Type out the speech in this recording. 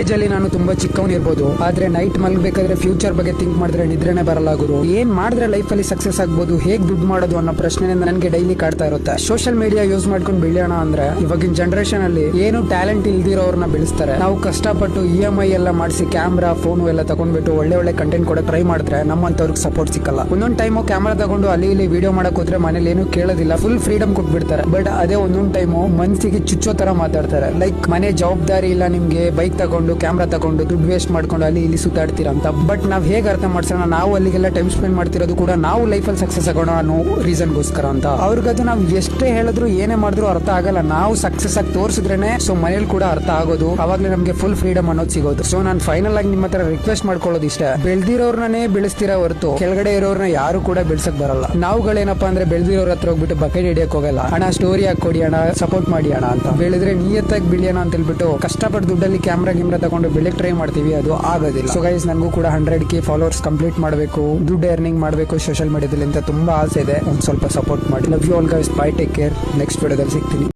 Age ಅಲ್ಲಿ ನಾನು ತುಂಬಾ ಚಿಕ್ಕವನಿರ್ಬೋದು, ಆದ್ರೆ ನೈಟ್ ಮಲ್ಬೇಕಾದ್ರೆ ಫ್ಯೂಚರ್ ಬಗ್ಗೆ ಥಿಂಕ್ ಮಾಡಿದ್ರೆ ನಿದ್ರೆನೆ ಬರಲ್ಲ ಗುರು. ಏನ್ ಮಾಡಿದ್ರೆ ಲೈಫ್ ಅಲ್ಲಿ ಸಕ್ಸಸ್ ಆಗ್ಬೋದು, ಹೇಗ್ ದುಡ್ಡು ಮಾಡೋದು ಅನ್ನೋ ಪ್ರಶ್ನೆ ನನಗೆ ಡೈಲಿ ಕಾಡ್ತಾ ಇರುತ್ತೆ. ಸೋಷಿಯಲ್ ಮೀಡಿಯಾ ಯೂಸ್ ಮಾಡ್ಕೊಂಡು ಬೆಳೆಯೋಣ ಅಂದ್ರೆ ಇವಾಗಿನ ಜನರೇಷನ್ ಅಲ್ಲಿ ಏನು ಟ್ಯಾಲೆಂಟ್ ಇಲ್ದಿರೋರ್ನ ಬೆಳೆಸ್ತಾರೆ. ನಾವು ಕಷ್ಟಪಟ್ಟು EMI ಎಲ್ಲ ಮಾಡಿಸಿ ಕ್ಯಾಮ್ರಾ ಫೋನ್ ಎಲ್ಲ ತಗೊಂಡ್ಬಿಟ್ಟು ಒಳ್ಳೆ ಕಂಟೆಂಟ್ ಕೊಡಕ್ ಟ್ರೈ ಮಾಡಿದ್ರೆ ನಮ್ಮಂತವ್ರಿಗೆ ಸಪೋರ್ಟ್ ಸಿಕ್ಕಲ್ಲ. ಒಂದೊಂದ್ ಟೈಮು ಕ್ಯಾಮ್ರಾ ತಗೊಂಡು ಅಲ್ಲಿ ಇಲ್ಲಿ ವಿಡಿಯೋ ಮಾಡಕ್ ಹೋದ್ರೆ ಮನೇಲಿ ಏನು ಕೇಳೋದಿಲ್ಲ, ಫುಲ್ ಫ್ರೀಡಮ್ ಕೊಟ್ಬಿಡ್ತಾರೆ. ಬಟ್ ಅದೇ ಒಂದೊಂದ್ ಟೈಮು ಮನ್ಸಿಗೆ ಚುಚ್ಚೋ ತರ ಮಾತಾಡ್ತಾರೆ. ಲೈಕ್ ಮನೆ ಜವಾಬ್ದಾರಿ ಇಲ್ಲ ನಿಮ್ಗೆ, ಬೈಕ್ ತಗೊಂಡು ಕ್ಯಾಮ್ರಾ ತಗೊಂಡು ದುಡ್ಡು ವೇಸ್ಟ್ ಮಾಡ್ಕೊಂಡು ಅಲ್ಲಿ ಇಲ್ಲಿ ಸುತ್ತಾಡ್ತೀರಾ ಅಂತ. ಬಟ್ ನಾವ್ ಹೇಗೆ ಅರ್ಥ ಮಾಡ್ಸೋಣ, ನಾವು ಅಲ್ಲಿಗೆಲ್ಲ ಟೈಮ್ ಸ್ಪೆಂಡ್ ಮಾಡ್ತಿರೋದು ಕೂಡ ನಾವು ಲೈಫಲ್ಲಿ ಸಕ್ಸಸ್ ಆಗೋಣ ಅನ್ನೋ ರೀಸನ್ಗೋಸ್ಕರ ಅಂತ. ಅವ್ರಿಗದು ನಾವು ಎಷ್ಟೇ ಹೇಳಿದ್ರು ಏನೇ ಮಾಡಿದ್ರು ಅರ್ಥ ಆಗಲ್ಲ. ನಾವು ಸಕ್ಸಸ್ ಆಗಿ ತೋರಿಸಿದ್ರೇನೆ ಸೊ ಮನೇಲಿ ಕೂಡ ಅರ್ಥ ಆಗೋದು, ಅವಾಗ್ಲೇ ನಮ್ಗೆ ಫುಲ್ ಫ್ರೀಡಮ್ ಅನ್ನೋದು ಸಿಗೋದು. ಸೊ ನಾನು ಫೈನಲ್ ಆಗಿ ನಿಮ್ಮ ಹತ್ರ ರಿಕ್ವೆಸ್ಟ್ ಮಾಡ್ಕೊಳ್ಳೋದು ಇಷ್ಟ, ಬೆಳ್ದಿರೋರ್ನೇ ಬೆಳೆಸ್ತೀರಾ ಹೊರತು ಕೆಳಗಡೆ ಇರೋರ್ನ ಯಾರು ಕೂಡ ಬೆಳ್ಸಕ್ ಬರಲ್ಲ. ನಾವುಗಳೇನಪ್ಪಾ ಅಂದ್ರೆ ಬೆಳ್ದಿರೋರ್ ಹತ್ರ ಹೋಗ್ಬಿಟ್ಟು ಬಕೆಟ್ ಹಿಡಿಯಕ್ ಹೋಗಲ್ಲ, ಹಣ ಸ್ಟೋರಿ ಹಾಕೊಡಿ ಅಣ್ಣ, ಸಪೋರ್ಟ್ ಮಾಡಿ ಅಣ್ಣ ಅಂತ. ಬೆಳೆದ್ರೆ ನಿಯತ್ತಾಗಿ ಬೆಳೆಯೋಣ ಅಂತ ಹೇಳ್ಬಿಟ್ಟು ಕಷ್ಟಪಟ್ಟು ದುಡ್ಡಲ್ಲಿ ಕ್ಯಾಮ್ರಾ ತಗೊಂಡು ಬೆಳಕ್ ಟ್ರೈ ಮಾಡ್ತೀವಿ, ಅದು ಆಗೋದಿಲ್ಲ. ಸೊ ಗೈಸ್, ನನಗೂ ಕೂಡ 100K ಫಾಲೋವರ್ಸ್ ಕಂಪ್ಲೀಟ್ ಮಾಡಬೇಕು, ದುಡ್ಡು ಎರ್ನಿಂಗ್ ಮಾಡಬೇಕು ಸೋಷಿಯಲ್ ಮೀಡಿಯಾದಲ್ಲಿ ಅಂತ ತುಂಬಾ ಆಸೆ ಇದೆ. ಒಂದು ಸ್ವಲ್ಪ ಸಪೋರ್ಟ್ ಮಾಡಿ. Love you all guys, bye, take care. Next ವಿಡಿಯೋದಲ್ಲಿ ಸಿಗ್ತೀನಿ.